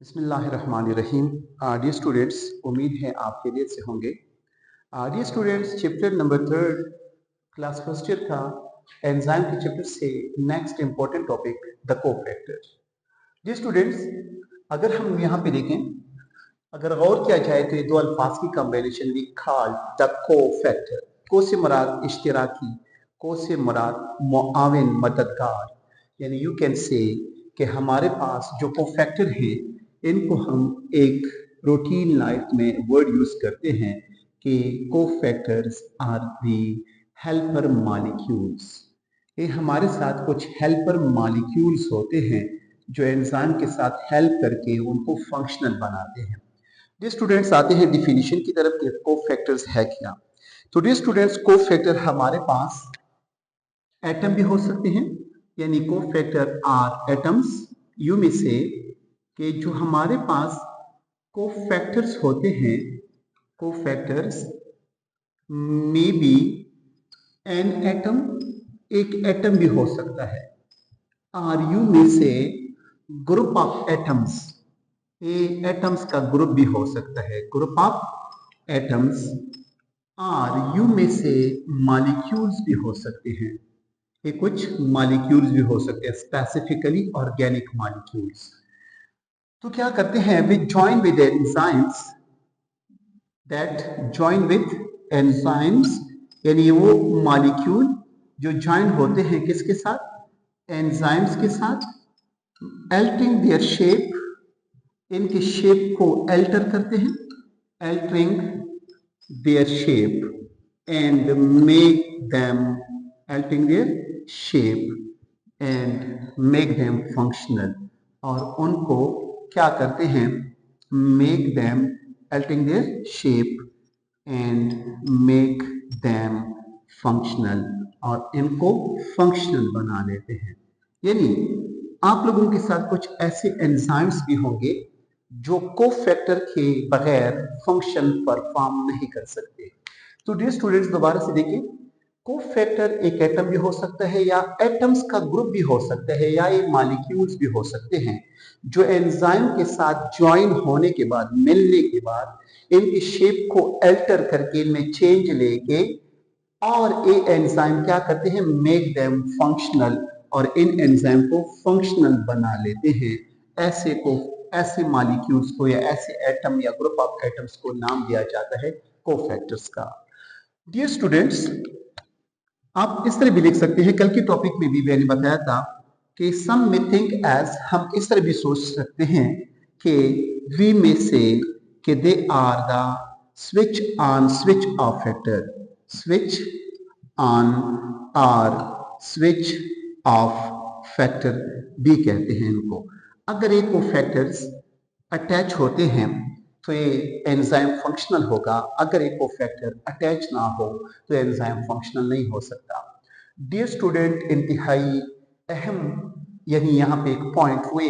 बिस्मिल्लाहिर्रहमानिर्रहीम। Dear students, उम्मीद है आप खैरियत से होंगे। Dear students, chapter number third class first year का एंजाइम के चैप्टर से next important topic the cofactor. Dear students, अगर हम यहाँ पे देखें, अगर गौर किया जाए तो ये दो अल्फाज की combination we call the cofactor. को से मुराद इश्तिराकी, को से मुराद मुआविन मददगार, यानी यू कैन से कि हमारे पास जो कोफैक्टर हैं इनको हम एक रूटीन लाइफ में वर्ड यूज करते हैं कि cofactors are the helper molecules. ये हमारे साथ कुछ हेल्पर मॉलिक्यूल्स होते हैं जो एंजाइम के साथ हेल्प करके उनको फंक्शनल बनाते हैं। डियर स्टूडेंट्स, आते हैं डिफिनीशन की तरफ कि कोफैक्टर्स है क्या। तो डियर स्टूडेंट्स, कोफैक्टर हमारे पास एटम भी हो सकते हैं, यानी कोफैक्टर आर एटम्स। यू में से कि जो हमारे पास कोफैक्टर्स होते हैं, cofactors may be an atom, एक एटम भी हो सकता है। आर यू में से ग्रुप ऑफ एटम्स, ये एटम्स का ग्रुप भी हो सकता है, ग्रुप ऑफ एटम्स। आर यू में से मॉलिक्यूल्स भी हो सकते हैं, ये कुछ मॉलिक्यूल्स भी हो सकते हैं, स्पेसिफिकली ऑर्गेनिक मॉलिक्यूल्स। तो क्या करते हैं, we join with enzymes, that join with enzymes, यानी वो मॉलिक्यूल जो ज्वाइन होते हैं किसके साथ, एंजाइम्स के साथ, अल्टरिंग देयर शेप, इनके शेप को अल्टर करते हैं, altering their shape and make them, altering their shape and make them functional, और उनको क्या करते हैं, make them altering their shape and make them functional, और इनको फंक्शनल बना देते हैं। यानी आप लोगों के साथ कुछ ऐसे एंजाइम्स भी होंगे जो कोफैक्टर के बगैर फंक्शन परफॉर्म नहीं कर सकते। तो डियर स्टूडेंट्स, दोबारा से देखिए, कोफैक्टर एक एटम भी हो सकता है, या एटम्स का ग्रुप भी हो सकता है, या ये मॉलिक्यूल्स भी हो सकते हैं जो एंजाइम के साथ ज्वाइन होने के बाद, मिलने के बाद इनकी शेप को अल्टर करके, इनमें चेंज लेके, और ये एंजाइम क्या करते हैं, मेक देम फंक्शनल, और इन एंजाइम को फंक्शनल बना लेते हैं। ऐसे मॉलिक्यूल्स को या ऐसे एटम या ग्रुप ऑफ एटम्स को नाम दिया जाता है कोफैक्टर्स का। डियर स्टूडेंट्स, आप इस तरह भी लिख सकते हैं, कल के टॉपिक में भी मैंने बताया था कि सम में थिंक एज, हम इस तरह भी सोच सकते हैं कि वी में से कि they are the switch on switch off factor, switch on और स्विच ऑफ फैक्टर भी कहते हैं इनको। अगर एक को फैक्टर्स अटैच होते हैं तो ये एंजाइम फंक्शनल होगा, अगर एक कोफैक्टर अटैच ना हो तो एंजाइम फंक्शनल नहीं हो सकता। डियर स्टूडेंट, इंतहाई अहम यानी यहाँ पे एक पॉइंट हुए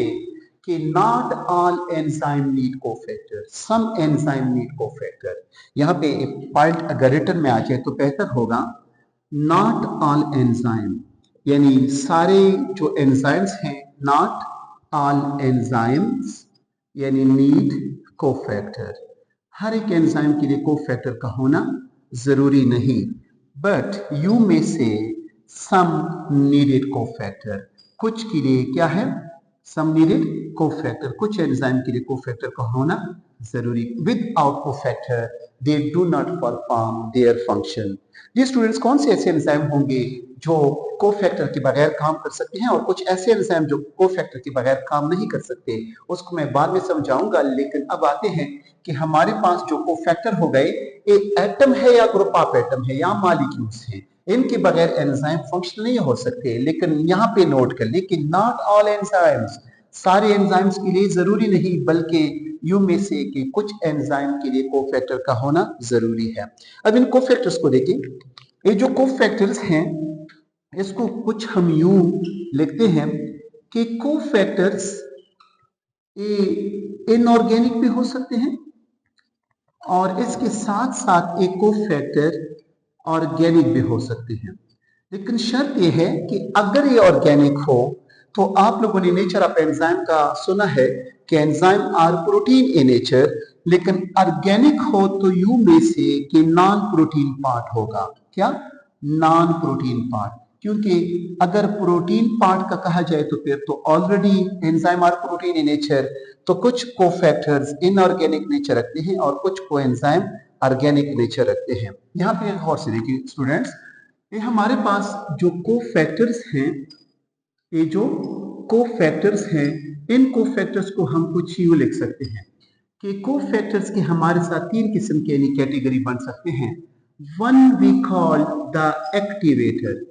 कि not all enzyme need cofactor, some enzyme need cofactor. यहाँ पे एक पॉइंट अगर रिटर्न में आ जाए तो बेहतर होगा, नॉट ऑल एंजाइम, यानी सारे जो एंजाइम्स हैं, नॉट ऑल एंजाइम्स यानी नीड कोफैक्टर, हर एक एंजाइम के लिए कोफैक्टर का होना जरूरी नहीं, बट यू में से सम नीडेड कोफैक्टर, कुछ के लिए क्या है, सम नीडेड कोफैक्टर, कुछ एंजाइम के लिए कोफैक्टर का होना जरूरी। Without cofactor they do not perform their function. ये स्टूडेंट्स, कौन से ऐसे एंजाइम होंगे जो कोफैक्टर के बगैर काम कर सकते हैं, और कुछ ऐसे एंजाइम जो कोफैक्टर के बगैर काम नहीं कर सकते, उसको मैं बाद में समझाऊंगा। लेकिन अब आते हैं कि हमारे पास जो कोफैक्टर हो गए, एक एटम है या ग्रुप ऑफ एटम है या मॉलिक्यूल्स हैं, इनके बगैर एंजाइम फंक्शन नहीं हो सकते। लेकिन यहाँ पे नोट कर ले कि नॉट ऑल एंजाइम्स, सारे एंजाइम्स के लिए जरूरी नहीं, बल्कि यू में से कि कुछ एंजाइम के लिए कोफैक्टर का होना जरूरी है। अब इन कोफैक्टर्स को देखिए, ये जो कोफैक्टर्स हैं इसको कुछ हम यूं लिखते हैं कि कोफैक्टर्स इनऑर्गेनिक भी हो सकते हैं, और इसके साथ साथ एक कोफैक्टर ऑर्गेनिक भी हो सकते हैं। लेकिन शर्त यह है कि अगर ये ऑर्गेनिक हो तो आप लोगों ने नेचर ऑफ एंजाइम का सुना है कि enzyme are protein in nature, लेकिन ऑर्गेनिक हो तो यू में से कि नॉन प्रोटीन पार्ट होगा। क्या? Non protein part. क्योंकि अगर प्रोटीन पार्ट का कहा जाए तो फिर तो already enzyme are protein in nature, तो कुछ कोफैक्टर्स इनऑर्गेनिक नेचर रखते हैं और कुछ कोएंजाइम ऑर्गेनिक नेचर रखते हैं। यहाँ पे गौर से देखिए स्टूडेंट्स, ये हमारे पास जो कोफैक्टर्स हैं, ये जो कोफैक्टर्स हैं, इन कोफैक्टर्स को हम कुछ यूं लिख सकते हैं कि कोफैक्टर्स के हमारे साथ तीन किस्म के यानी कैटेगरी बन सकते हैं। One we call the activator,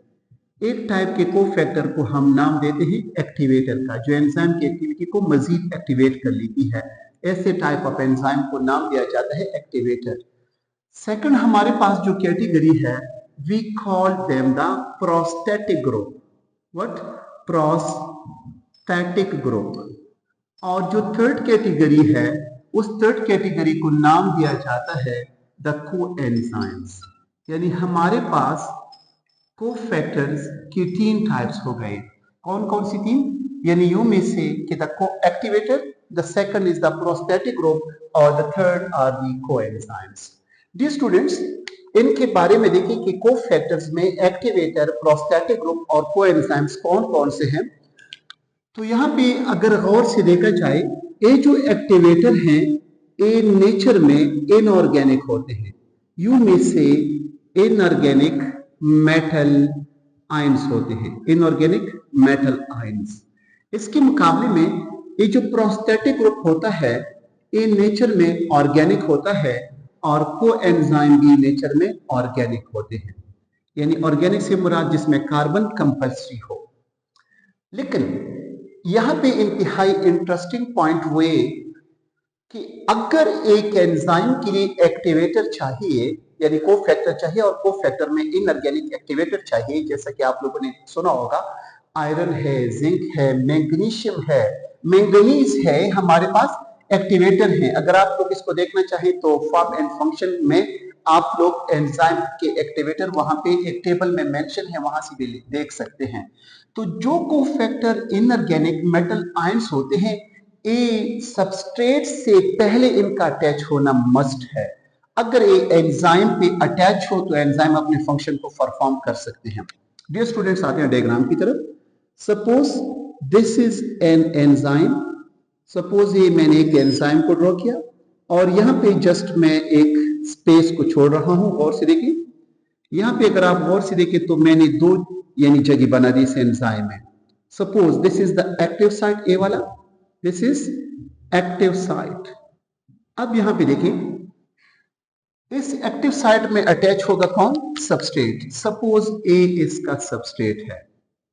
एक टाइप के कोफैक्टर को हम नाम देते हैं एक्टिवेटर का, जो एंजाइम की एक्टिविटी को मजीद एक्टिवेट कर लेती है। ऐसे टाइप ऑफ एंजाइम को नाम दिया जाता है एक्टिवेटर। सेकंड हमारे पास जो कैटेगरी है, we call them the prosthetic group. What? Prosthetic group. और जो थर्ड कैटेगरी है, उस थर्ड कैटेगरी को नाम दिया जाता है द कोएंजाइम्स। यानी हमारे पास कोफैक्टर्स की तीन टाइप्स हो गए। कौन कौन सी तीन? यानी यू में से कि the coactivator, the second is the prosthetic group और the third are the coenzymes. Dear students, इनके बारे में देखिए कि कोफैक्टर्स में एक्टिवेटर, प्रोस्टैटिक ग्रुप और कोएंजाइम्स कौन कौन से हैं। तो यहाँ पे अगर गौर से देखा जाए, ये जो एक्टिवेटर हैं ये नेचर में इनऑर्गेनिक होते हैं। यू में से इनऑर्गेनिक मेटल आयंस होते हैं, इनऑर्गेनिक मेटल आयंस। इसके मुकाबले में ये जो प्रोस्टैटिक ग्रुप होता है ये नेचर में ऑर्गेनिक होता है और कोएंजाइम भी नेचर में ऑर्गेनिक होते हैं। यानी ऑर्गेनिक से मुराद जिसमें कार्बन कंपल्सरी हो। लेकिन यहाँ पे इंतहाई इंटरेस्टिंग पॉइंट हुए कि अगर एक एंजाइम के लिए एक्टिवेटर चाहिए, यानी कोफैक्टर चाहिए और कोफैक्टर में इनऑर्गेनिक एक्टिवेटर चाहिए, जैसा कि आप लोगों ने सुना होगा, आयरन है, जिंक है, मैग्नीशियम है, मैंगनीज है, हमारे पास एक्टिवेटर है। अगर आप लोग इसको देखना चाहें तो फॉर्म एंड फंक्शन में आप लोग एंजाइम के एक्टिवेटर वहां पे एक टेबल में मेंशन है, वहां से भी देख सकते हैं। तो जो कोफैक्टर इनऑर्गेनिक मेटल आयंस होते हैं, ये सबस्ट्रेट से पहले इनका अटैच होना मस्ट है। अगर ये एंजाइम पे अटैच हो तो एंजाइम अपने फंक्शन को परफॉर्म कर सकते हैं। डियर स्टूडेंट्स, आते हैं डायग्राम की तरफ। Suppose this is an enzyme. Suppose ये मैंने एक एंजाइम को ड्रॉ किया और यहाँ पे जस्ट मैं एक स्पेस को छोड़ रहा हूं। गौर से देखिए, यहाँ पे अगर आप गौर से देखें तो मैंने दो यानी जगह बना दी इस एंजाइम में। Suppose this is the active site, A वाला, दिस इज एक्टिव साइट। अब यहां पे देखें, इस एक्टिव साइट में अटैच होगा कौन? सबस्ट्रेट। सपोज ए इसका सबस्ट्रेट है,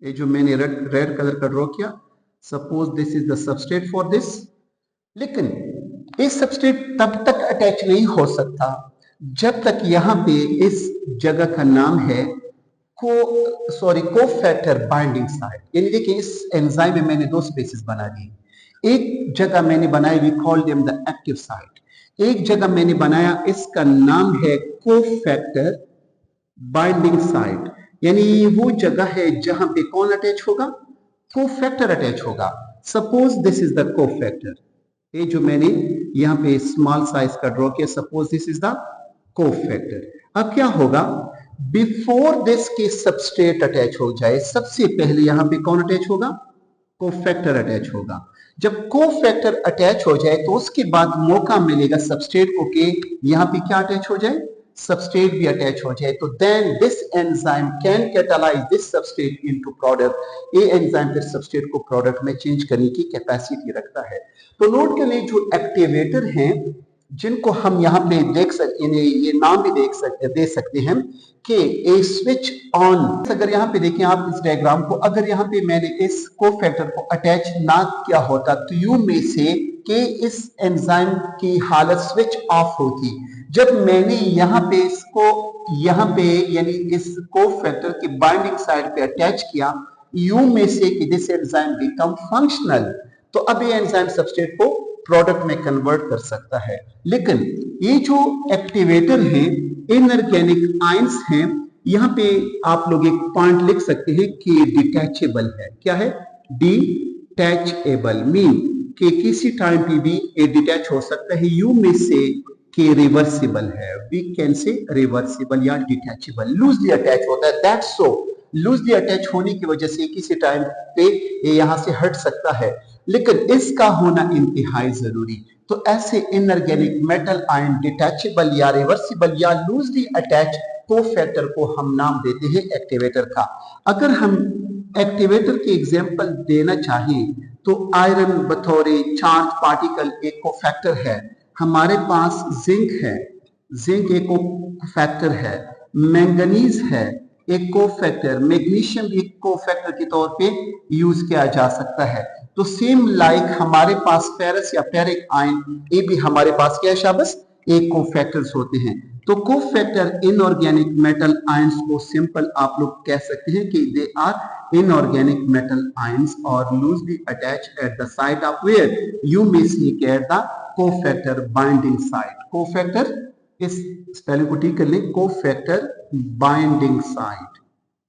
ये जो मैंने रेड कलर का ड्रॉ किया, suppose this is the substrate for this. लेकिन इस सबस्ट्रेट तब तक अटैच नहीं हो सकता जब तक यहां पे इस जगह का नाम है कोफैक्टर बाइंडिंग साइट। यानी देखिए, इस एंजाइम में मैंने दो स्पेसेस बना दी। एक जगह मैंने बनाई, we call them the active site. एक जगह मैंने बनाया, इसका नाम है कोफैक्टर बाइंडिंग साइट। यानी वो जगह है जहां पे कौन अटैच होगा? कोफैक्टर अटैच होगा। Suppose this is the cofactor, ये जो मैंने यहाँ पे स्मॉल साइज का ड्रॉ किया, suppose this is the cofactor. अब क्या होगा? बिफोर दिस के सबस्ट्रेट अटैच हो जाए, सबसे पहले यहां पे कौन अटैच होगा? कोफैक्टर अटैच होगा। जब कोफैक्टर अटैच हो जाए तो उसके बाद मौका मिलेगा सबस्ट्रेट को कि यहां पे क्या अटैच हो जाए? सबस्ट्रेट भी अटैच हो जाए। तो then this enzyme can catalyse this substrate into product. ये एंजाइम फिर सबस्ट्रेट को प्रोडक्ट में चेंज करने की कैपेसिटी रखता है। तो नोट कर लें, जो एक्टिवेटर हैं जिनको हम यहाँ पे देख सकते हैं, ये नाम भी दे सकते हैं कि ए स्विच ऑन। अगर यहाँ पे देखें आप इस डायग्राम को, अगर यहाँ पे मैंने इस कोफैक्टर को अटैच ना किया होता तो यू में से कि इस एंजाइम की हालत स्विच ऑफ होती। जब मैंने यहाँ पे इसको यहाँ पे यानी इस कोफैक्टर की बाइंडिंग साइड पे अटैच किया, यू में से कि दिस एंजाइम बिकम फंक्शनल, तो अब ये एंजाइम सबस्ट्रेट को प्रोडक्ट में कन्वर्ट कर सकता है। लेकिन ये जो एक्टिवेटर हैं, इनऑर्गेनिक आयंस हैं, यहाँ पे आप लोग एक पॉइंट लिख सकते हैं कि डिटैचेबल है। क्या है? डिटैचेबल मीन कि किसी टाइम पे भी ये डिटैच हो सकता है, यू में से कि रिवर्सिबल है, वी कैन से रिवर्सिबल या डिटैचेबल, लूजली अटैच होता है, दैट्स सो लूजली अटैच होने की वजह से किसी टाइम पे ये यहां से हट सकता है, लेकिन इसका होना इंतहाई जरूरी। तो ऐसे इनऑर्गेनिक मेटल आयन डिटैचेबल या रिवर्सिबल या लूजली अटैच कोफैक्टर को हम नाम देते हैं एक्टिवेटर का। अगर हम एक्टिवेटर के एग्जाम्पल देना चाहें तो आयरन बतौर चार्ज पार्टिकल एक कोफैक्टर है, हमारे पास जिंक है, जिंक एक कोफैक्टर है, मैंगनीज है एक कोफैक्टर, मैग्नीशियम भी एक कोफैक्टर के तौर पे यूज किया जा सकता है। तो सेम लाइक हमारे पास फेरस या फेरिक आयन, ये भी हमारे पास क्या है शाबस, एक कोफैक्टर्स होते हैं। तो कोफैक्टर इनऑर्गेनिक मेटल आयंस को सिंपल आप लोग कह सकते हैं कि they are inorganic metal ions और loosely attached at the site of where you may see at the cofactor binding site. Cofactor, इस स्पेलिंग को ठीक कर लें, cofactor binding site.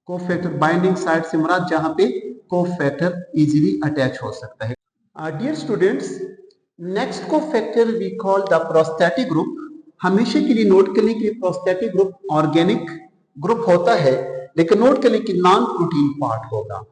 Cofactor binding site से मुराद जहां पे कोफैक्टर इजीली अटैच हो सकता है। Dear students, next cofactor we call the prosthetic group. हमेशा के लिए नोट कर लें कि प्रोस्टैटिक ग्रुप ऑर्गेनिक ग्रुप होता है, लेकिन नोट कर लें कि नॉन प्रोटीन पार्ट होगा,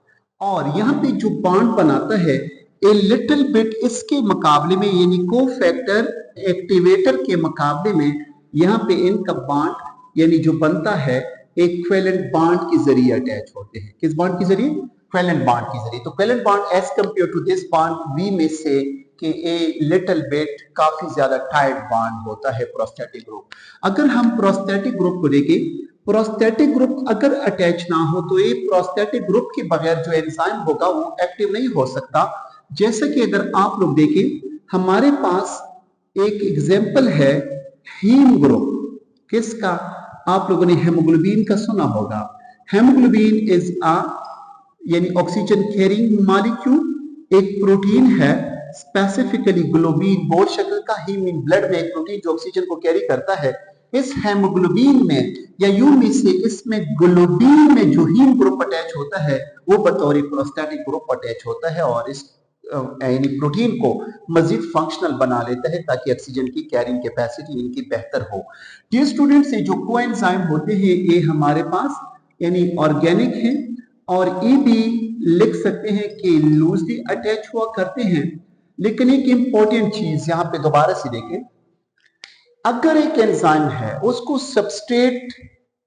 और यहाँ पे जो बॉन्ड बनाता है ए लिटिल बिट इसके मुकाबले में, यानी कोफैक्टर एक्टिवेटर के मुकाबले में यहाँ पे इनका बॉन्ड यानी जो बनता है एक कोवेलेंट बॉन्ड के जरिए अटैच होते हैं। किस बॉन्ड के जरिए? कोवेलेंट बॉन्ड के जरिए। तो covalent bond as compare to this bond वी में से कि ए लिटिल बिट काफी ज्यादा टाइट बॉन्ड होता है प्रोस्टैटिक ग्रुप। अगर हम प्रोस्टैटिक ग्रुप को देखें, प्रोस्टैटिक ग्रुप अगर अटैच ना हो तो ये प्रोस्टैटिक ग्रुप के बगैर जो एंजाइम होगा वो एक्टिव नहीं हो सकता। जैसे कि अगर आप लोग देखें, हमारे पास एक एग्जाम्पल है हीम ग्रुप। किसका? आप लोगों ने हेमोग्लोबिन का सुना होगा। हेमोग्लोबिन इज अ यानी ऑक्सीजन कैरिंग मॉलिक्यूल, एक प्रोटीन है, स्पेसिफिकली ग्लोबिन बोर्ड शक्ल का, हीम ब्लड में एक प्रोटीन जो ऑक्सीजन को कैरी करता है। इस हेमोग्लोबिन में या यू में से इसमें ग्लोबिन में जो हीम ग्रुप अटैच होता है वो बतौर प्रोस्टैटिक ग्रुप अटैच होता है और इस यानी प्रोटीन को मजीद फंक्शनल बना लेता है ताकि ऑक्सीजन की कैरिंग कैपेसिटी इनकी बेहतर हो। डियर स्टूडेंट्स, ये जो कोएंजाइम होते हैं ये हमारे पास यानी ऑर्गेनिक है और ये भी लिख सकते हैं कि लूजली अटैच हुआ करते हैं। लेकिन एक इंपॉर्टेंट चीज यहां पे दोबारा से देखें, अगर एक एंजाइम है उसको सबस्ट्रेट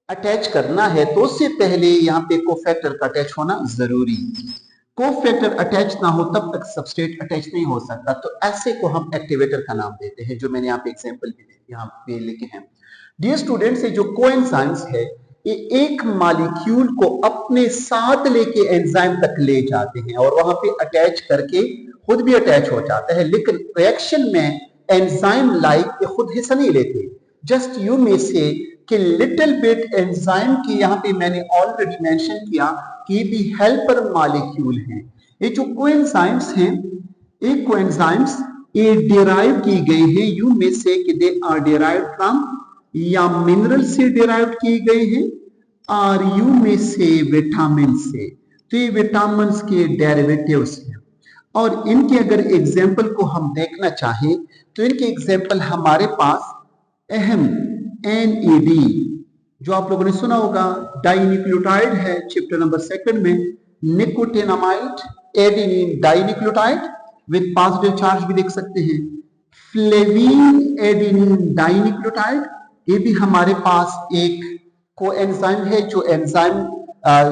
अटैच करना है तो उससे पहले यहाँ पे कोफैक्टर का अटैच होना जरूरी। कोफैक्टर अटैच ना हो तब तक सबस्ट्रेट अटैच नहीं हो सकता। तो ऐसे को हम एक्टिवेटर का नाम देते हैं, जो मैंने यहाँ पे एग्जांपल भी यहाँ पे लिखे हैं। डियर स्टूडेंट्स, ये जो कोएंजाइम्स है ये एक मॉलिक्यूल को अपने साथ लेके एंजाइम तक ले जाते हैं और वहां पे अटैच करके खुद भी अटैच हो जाता है, लेकिन रिएक्शन में एंजाइम लाइक खुद हिस्सा नहीं लेते। जस्ट यू में से कि लिटिल बिट एंजाइम की यहाँ पे मैंने ऑलरेडी मेंशन किया कि भी हेल्पर मॉलिक्यूल हैं। ये जो कोएंजाइम्स हैं, ये कोएंजाइम्स ये डिराइव की गई हैं यू में से कि दे आर डिराइव्ड फ्रॉम या मिनरल से डिराइव किए गए हैं और यू में से विटामिन से। तो ये विटामिन के डेरिवेटिव्स हैं और इनके अगर एग्जाम्पल को हम देखना चाहें तो इनके एग्जाम्पल हमारे पास अहम NAD जो आप लोगों ने सुना होगा, डाइन्यूक्लियोटाइड है चैप्टर नंबर 2 में, nicotinamide adenine dinucleotide with positive charge भी देख सकते हैं, फ्लेविन एडेनिन डाइन्यूक्लियोटाइड, ये भी हमारे पास एक कोएंजाइम है जो एंजाइम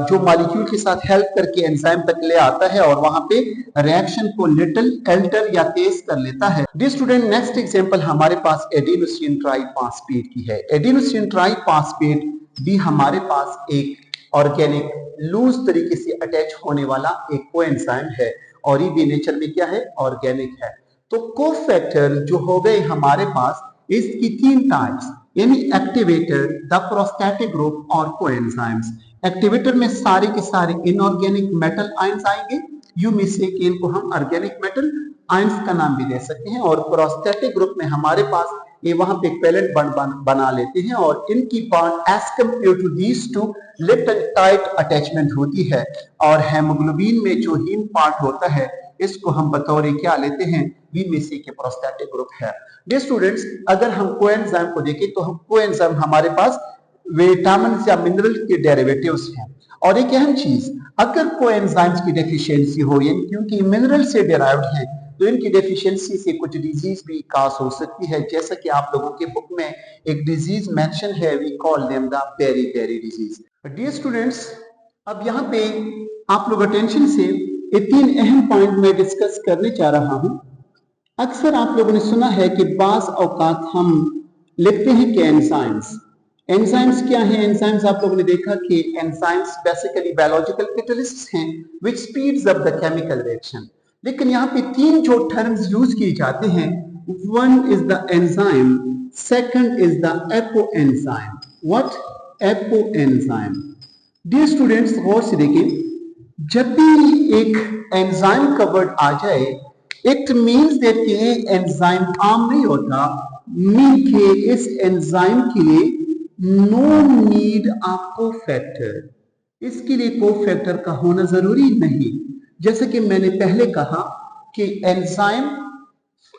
जो मॉलिक्यूल के साथ हेल्प करके एंजाइम तक ले आता है और वहां पे रिएक्शन को लिटिल अल्टर या तेज कर लेता है। डियर स्टूडेंट, नेक्स्ट एग्जांपल हमारे पास एडेनोसिन ट्राइफॉस्फेट की है। एडेनोसिन ट्राइफॉस्फेट भी हमारे पास एक ऑर्गेनिक लूज तरीके से अटैच होने वाला एक कोएंजाइम है और ये भी नेचर में क्या है? ऑर्गेनिक है। तो कोफैक्टर जो हो गए हमारे पास, इसकी 3 टाइप्स यानी एक्टिवेटर, द प्रोस्टैटिक ग्रुप और कोएंजाइम्स। एक्टिवेटर में सारे के सारे इनऑर्गेनिक मेटल आयंस आएंगे, यू में से कि इनको हम ऑर्गेनिक मेटल आयंस का नाम भी दे सकते हैं, और प्रोस्टैटिक ग्रुप में हमारे पास ये वहां पे कोवेलेंट बॉन्ड बना लेते हैं और इनकी bond as compare to these two little tight attachment होती है। और हेमोग्लोबिन में जो हीम पार्ट होता है इसको हम बतौर क्या लेते हैं, बी में से के प्रोस्टैटिक ग्रुप है। डियर स्टूडेंट्स, अगर हम कोएंजाइम को देखें तो हम कोएंजाइम हमारे पास विटामिन या मिनरल के डेरिवेटिव्स हैं। और एक अहम चीज, अगर कोएंजाइम्स की डेफिशिएंसी हो, यानी क्योंकि मिनरल से डिराइव्ड है, तो इनकी डेफिशिएंसी से कुछ डिजीज भी काज हो सकती है। जैसा कि आप लोगों के बुक में एक डिजीज मेंशन है, we call them the beriberi disease. Dear students, अब यहाँ पे आप लोग अटेंशन से ये 3 अहम पॉइंट मैं डिस्कस करने जा रहा हूं। अक्सर आप लोगों ने सुना है कि बाज औकात हम लिखते हैं कि एंजाइम्स। एंजाइम्स क्या है? एंजाइम्स आप लोगों ने देखा कि एंजाइम्स बेसिकली बायोलॉजिकल कैटलिस्ट्स हैं which speeds up the chemical reaction. लेकिन यहाँ पे 3 जो टर्म्स यूज किए जाते हैं, one is the enzyme, second is the apoenzyme. What? Apoenzyme. Dear students, गौर से देखिए, जब भी एक एंजाइम का वर्ड आ जाए, इट मीन्स दैट ये एंजाइम आम नहीं होता, मीन के इस एंजाइम के लिए नो नीड ऑफ कोफैक्टर, इसके लिए कोफैक्टर का होना जरूरी नहीं। जैसे कि मैंने पहले कहा कि एंजाइम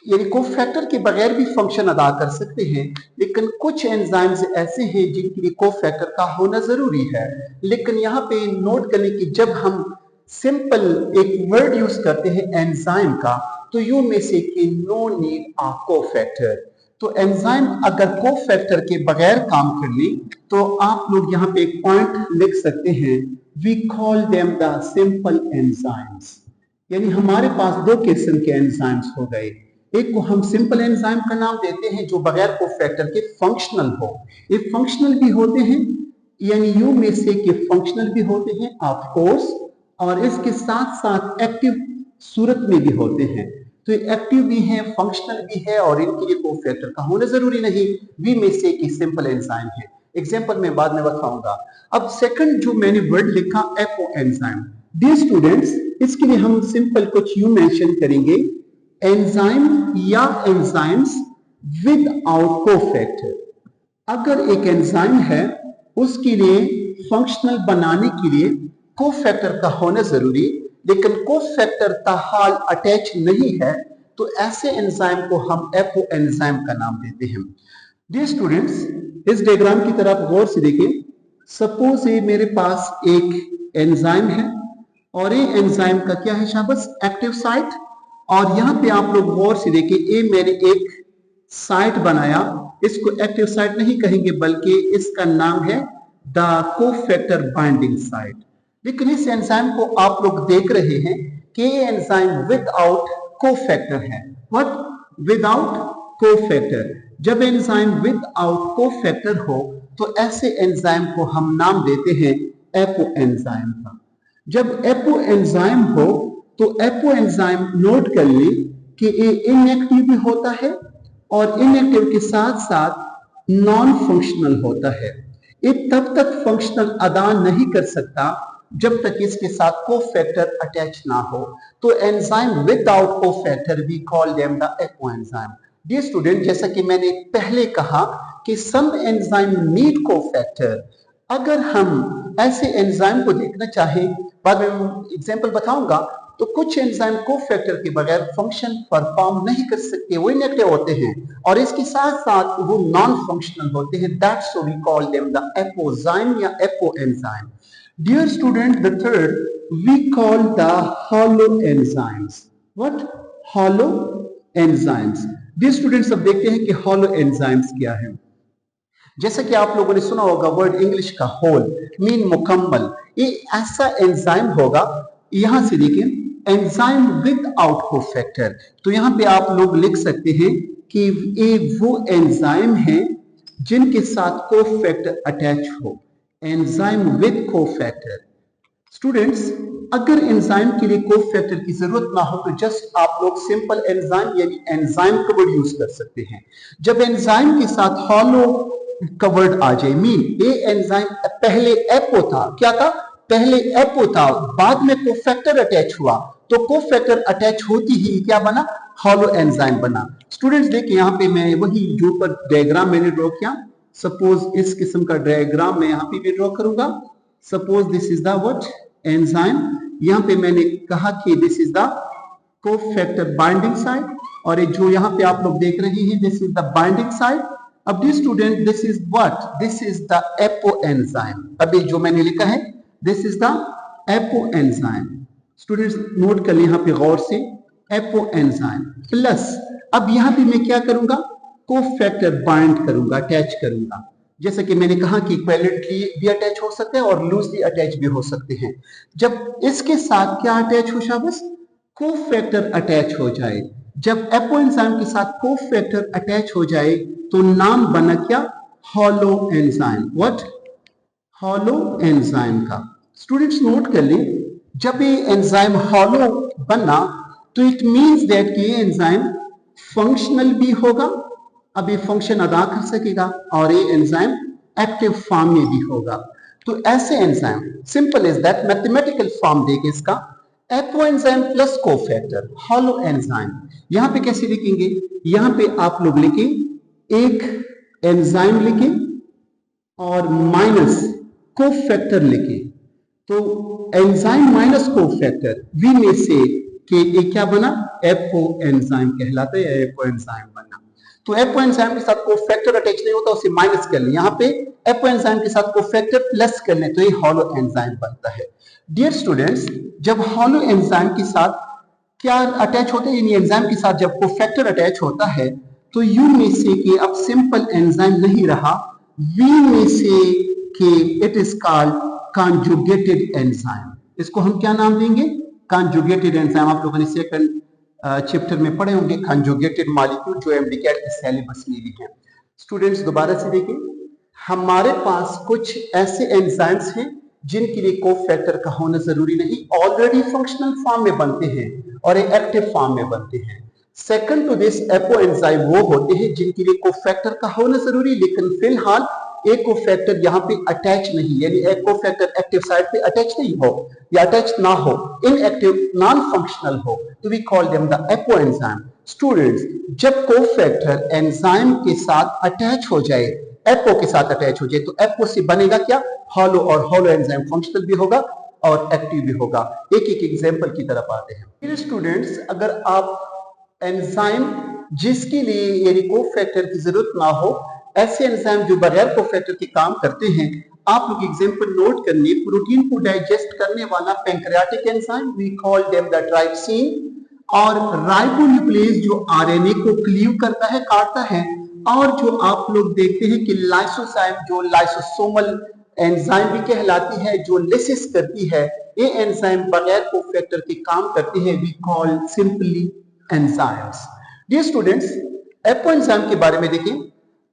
यानी कोफैक्टर के बगैर भी फंक्शन अदा कर सकते हैं, लेकिन कुछ एंजाइम्स ऐसे हैं जिनके लिए कोफैक्टर का होना जरूरी है। लेकिन यहाँ पे नोट करने की, जब हम सिंपल एक वर्ड यूज करते हैं एंजाइम का, तो यू में से कि नो नीड ऑफ कोफैक्टर। तो एंजाइम अगर कोफैक्टर के बगैर काम कर ले, तो आप लोग यहाँ पे एक पॉइंट लिख सकते हैं, we call them the simple enzymes. यानी हमारे पास 2 किस्म के एंजाइम्स हो गए। एक को हम सिंपल एंजाइम का नाम देते हैं जो बगैर कोफैक्टर के फंक्शनल हो। ये फंक्शनल भी होते हैं, यानी यू में से के फंक्शनल भी होते हैं ऑफ कोर्स, और इसके साथ साथ एक्टिव सूरत में भी होते हैं। तो ये एक्टिव भी है, फंक्शनल भी है, और इनके लिए कोफैक्टर का होना जरूरी नहीं। वी में से के सिंपल एंजाइम है। एग्जांपल मैं बाद में बताऊंगा। अब सेकंड जो मैंने वर्ड लिखा, एपोएंजाइम। डियर स्टूडेंट्स, इसके लिए हम सिंपल कुछ यू मेंशन करेंगे, एंजाइम या एंजाइम्स विदाउट कोफैक्टर। अगर एक एंजाइम है, उसके लिए फंक्शनल बनाने के लिए कोफैक्टर का होना जरूरी, लेकिन कोफैक्टर ताहाल अटैच नहीं है, तो ऐसे एंजाइम को हम एपोएंजाइम का नाम देते हैं। डियर स्टूडेंट्स, इस डायग्राम की तरफ गौर से देखें। सपोज ये मेरे पास एक एंजाइम है, और ये एंजाइम का क्या है शाबाश, एक्टिव साइट। और यहाँ पे आप लोग गौर से देखें, ये मैंने एक साइट बनाया, इसको एक्टिव साइट नहीं कहेंगे, बल्कि इसका नाम है द कोफैक्टर बाइंडिंग साइट। लेकिन इस एंजाइम को आप लोग देख रहे हैं कि ये एंजाइम विदाउट कोफैक्टर है। व्हाट? Without cofactor. जब एंजाइम विदाउट कोफैक्टर हो, तो ऐसे एंजाइम को हम नाम देते हैं एपोएंजाइम का। जब एपोएंजाइम हो, तो एपोएंजाइम नोट कर ले कि ये इनएक्टिव भी होता है, और इनएक्टिव के साथ साथ नॉन फंक्शनल होता है। ये तब तक फंक्शनल अदा नहीं कर सकता जब तक इसके साथ कोफैक्टर अटैच ना हो। तो enzyme without cofactor we call them the apoenzyme. Dear student, जैसा कि मैंने पहले कहा कि सम एंजाइम नीड कोफैक्टर। अगर हम ऐसे एंजाइम को देखना चाहें, बाद में एग्जांपल बताऊंगा, तो कुछ एंजाइम कोफैक्टर के बगैर फंक्शन परफॉर्म नहीं कर सकते, वो इनएक्टिव होते हैं, और इसके साथ साथ वो नॉन फंक्शनल होते हैं। That's why we call them the apozyme या apoenzyme. Dear student, the third we call the holo enzymes. What? Holo enzymes. Dear students, अब देखते हैं कि हॉलो एंजाइम्स क्या है। जैसा कि आप लोगों ने सुना होगा वर्ड इंग्लिश का होल मीन मुकम्मल। ये ऐसा एंजाइम होगा, यहां से देखिए, एंजाइम विदाउट कोफैक्टर। तो यहां पे आप लोग लिख सकते हैं कि ये वो एंजाइम है जिनके साथ कोफैक्टर अटैच हो। Enzyme with cofactor. स्टूडेंट्स, अगर एंजाइम के लिए कोफैक्टर की जरूरत ना हो, तो जस्ट आप लोग सिंपल एंजाइम यानी एंजाइम का वर्ड यूज कर सकते हैं। जब एंजाइम के साथ हॉलो का वर्ड आ जाए, मीन ये एंजाइम पहले एपो था, क्या था? पहले एपो था, बाद में कोफैक्टर अटैच हुआ, तो कोफैक्टर अटैच होती ही क्या बना? हॉलो एंजाइम बना। स्टूडेंट्स देखिए, यहाँ पे मैं वही जो पर डायग्राम मैंने ड्रॉ किया, सपोज इस किस्म का डायग्राम मैं यहाँ पे भी ड्रॉ करूंगा। Suppose this is the what? Enzyme. यहाँ पे मैंने कहा कि this is the cofactor binding side, और एक जो यहाँ पे आप लोग देख रहे हैं this is the binding side. अब the student this is what, this is the apo enzyme. अभी जो मैंने लिखा है this is the apo enzyme. Students note कर लें यहाँ पे गौर से, एपो एंजाइम प्लस अब यहाँ पे मैं क्या करूंगा, कोफैक्टर बाइंड करूंगा, अटैच करूंगा। जैसे कि मैंने कहा कि इक्विवेलेंटली भी अटैच हो सकते हैं और लूजली अटैच भी हो सकते हैं। जब इसके साथ क्या अटैच हो शाबाश, कोफैक्टर अटैच हो जाए। जब एपो एंजाइम के साथ कोफैक्टर अटैच हो जाए तो नाम बना क्या, hollow enzyme. What, hollow enzyme का। स्टूडेंट्स नोट कर लें, जब ये एंजाइम हॉलो बना तो इट मींस दैट कि ये एंजाइम फंक्शनल भी होगा, अब ये फंक्शन अदा कर सकेगा, और ये एंजाइम एक्टिव फॉर्म में भी होगा। तो ऐसे enzyme simple is that, mathematical form देके इसका apo enzyme plus cofactor hollow enzyme. यहां पे कैसे लिखेंगे, यहां पे आप लोग लिखें एक एंजाइम लिखें और माइनस कोफैक्टर लिखें। तो एंजाइम माइनस कोफैक्टर वी में से कि ये क्या बना, एपो एंजाइम कहलाता है, एपो एंजाइम बना। तो एपो एंजाइम के साथ कोफैक्टर अटैच नहीं होता, उसे माइनस कर लें। यहाँ पे एपो एंजाइम के साथ कोफैक्टर प्लस कर लें तो ये हॉलो एंजाइम बनता है। डियर स्टूडेंट्स, जब हॉलो एंजाइम के साथ क्या अटैच होते हैं, यानी एंजाइम के साथ जब कोफैक्टर अटैच होता है तो यू में से कि अब सिंपल एंजाइम नहीं रहा, वी में से कि it is called conjugated enzyme. इसको हम क्या नाम देंगे, कॉन्जुगेटेड एंजाइम। आप लोगों ने सेकंड चैप्टर में पढ़े होंगे कॉन्जुगेटेड मॉलिक्यूल, जो एमडीकैट के सिलेबस में लिखे हैं। स्टूडेंट्स दोबारा से देखें, हमारे पास कुछ ऐसे एंजाइम्स हैं जिनके लिए कोफैक्टर का होना जरूरी नहीं, ऑलरेडी फंक्शनल फॉर्म में बनते हैं और एक्टिव फॉर्म में बनते हैं। Second to this apoenzyme वो होते हैं जिनके लिए कोफैक्टर का होना जरूरी, लेकिन फिलहाल एक कोफैक्टर यहाँ पे अटैच नहीं, यानी एक कोफैक्टर एक्टिव साइड पे अटैच नहीं हो या अटैच ना हो, इनएक्टिव नॉन फंक्शनल हो, तो we call them the apo enzyme. Students, जब कोफैक्टर एंजाइम के साथ अटैच हो जाए, एपो के साथ अटैच हो जाए, तो एपो से बनेगा क्या, हॉलो, और हॉलो एंजाइम फंक्शनल भी होगा और एक्टिव भी होगा। एक एक एग्जांपल की तरफ आते हैं। स्टूडेंट्स, अगर आप एंजाइम जिसके लिए यानी कोफैक्टर की जरूरत ना हो, ऐसे एंजाइम जो बगैर कोफैक्टर के काम करते हैं, आप लोग एग्जांपल नोट करने, प्रोटीन को डाइजेस्ट करने वाला pancreatic enzyme we call them the trypsin, और राइबोन्यूक्लियेज जो आरएनए को क्लीव करता है, काटता है, और जो आप लोग देखते हैं कि लाइसोजाइम जो लाइसोसोमल एंजाइम भी कहलाती है, जो लिसिस करती है, ये एंजाइम बगैर कोफैक्टर के काम करती है, we call simply enzymes. Dear students, apoenzyme के बारे में देखें,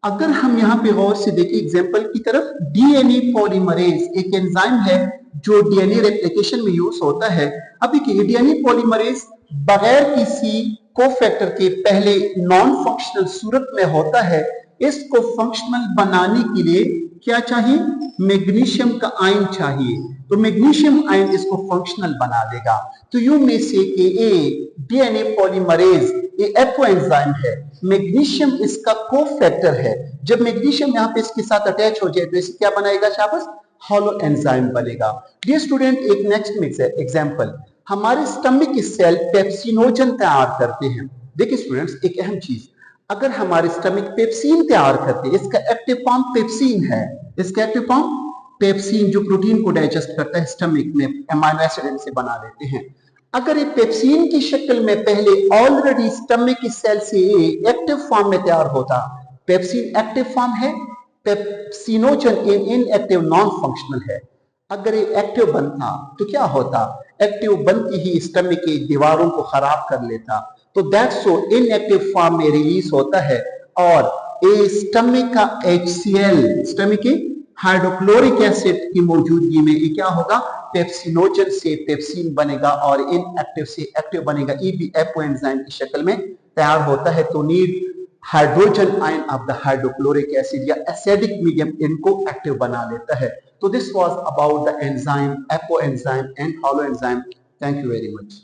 अगर हम यहाँ पे गौर से देखें एग्जांपल की तरफ, डीएनए पॉलीमरेज एक एंजाइम है जो डीएनए रेप्लिकेशन में यूज होता है। अब देखिए, डीएनए पॉलीमरेज बगैर किसी कोफैक्टर के पहले नॉन फंक्शनल सूरत में होता है। इसको फंक्शनल बनाने के लिए क्या चाहिए, मैग्नीशियम का आयन चाहिए, तो मैग्नीशियम आयन इसको फंक्शनल बना देगा। तो यू में से कि ए डीएनए पॉलीमरेज ये एपो एंजाइम है, मैग्नीशियम इसका कोफैक्टर है। जब मैग्नीशियम यहाँ पे इसके साथ अटैच हो जाए तो इसे क्या बनाएगा शाबाश, हॉलो एंजाइम बनेगा। डियर स्टूडेंट, एक नेक्स्ट एग्जांपल, हमारे स्टमक सेल पेप्सिनोजन तैयार करते हैं। देखिए स्टूडेंट्स, एक अहम चीज, अगर हमारे स्टमक पेप्सिन तैयार करते हैं, इसका एक्टिव फॉर्म पेप्सिन है, इसका एक्टिव फॉर्म पेप्सिन जो प्रोटीन को डाइजेस्ट करता है स्टमक में, एमाइनो एसिड से बना लेते हैं। अगर ये पेप्सिन की शक्ल में पहले ऑलरेडी स्टमक की सेल से एक्टिव फॉर्म में तैयार होता, पेप्सिन एक्टिव फॉर्म है, पेप्सिनोजन इनएक्टिव नॉन फंक्शनल है। अगर ये एक्टिव बनता तो क्या होता, एक्टिव बनती ही स्टमक की दीवारों को खराब कर लेता, तो दैट्स सो इनएक्टिव फॉर्म में रिलीज होता है, और ये स्टमक का HCl, स्टमक की हाइड्रोक्लोरिक एसिड की मौजूदगी में ये क्या होगा, पेप्सिनोजन से पेप्सिन बनेगा और इनएक्टिव से एक्टिव बनेगा। ये भी एपो एंजाइम की शक्ल में तैयार होता है, तो need hydrogen ion of the hydrochloric acid या एसिडिक मीडियम इनको एक्टिव बना लेता है। तो this was about the enzyme, apo enzyme and hollow enzyme. Thank you very much.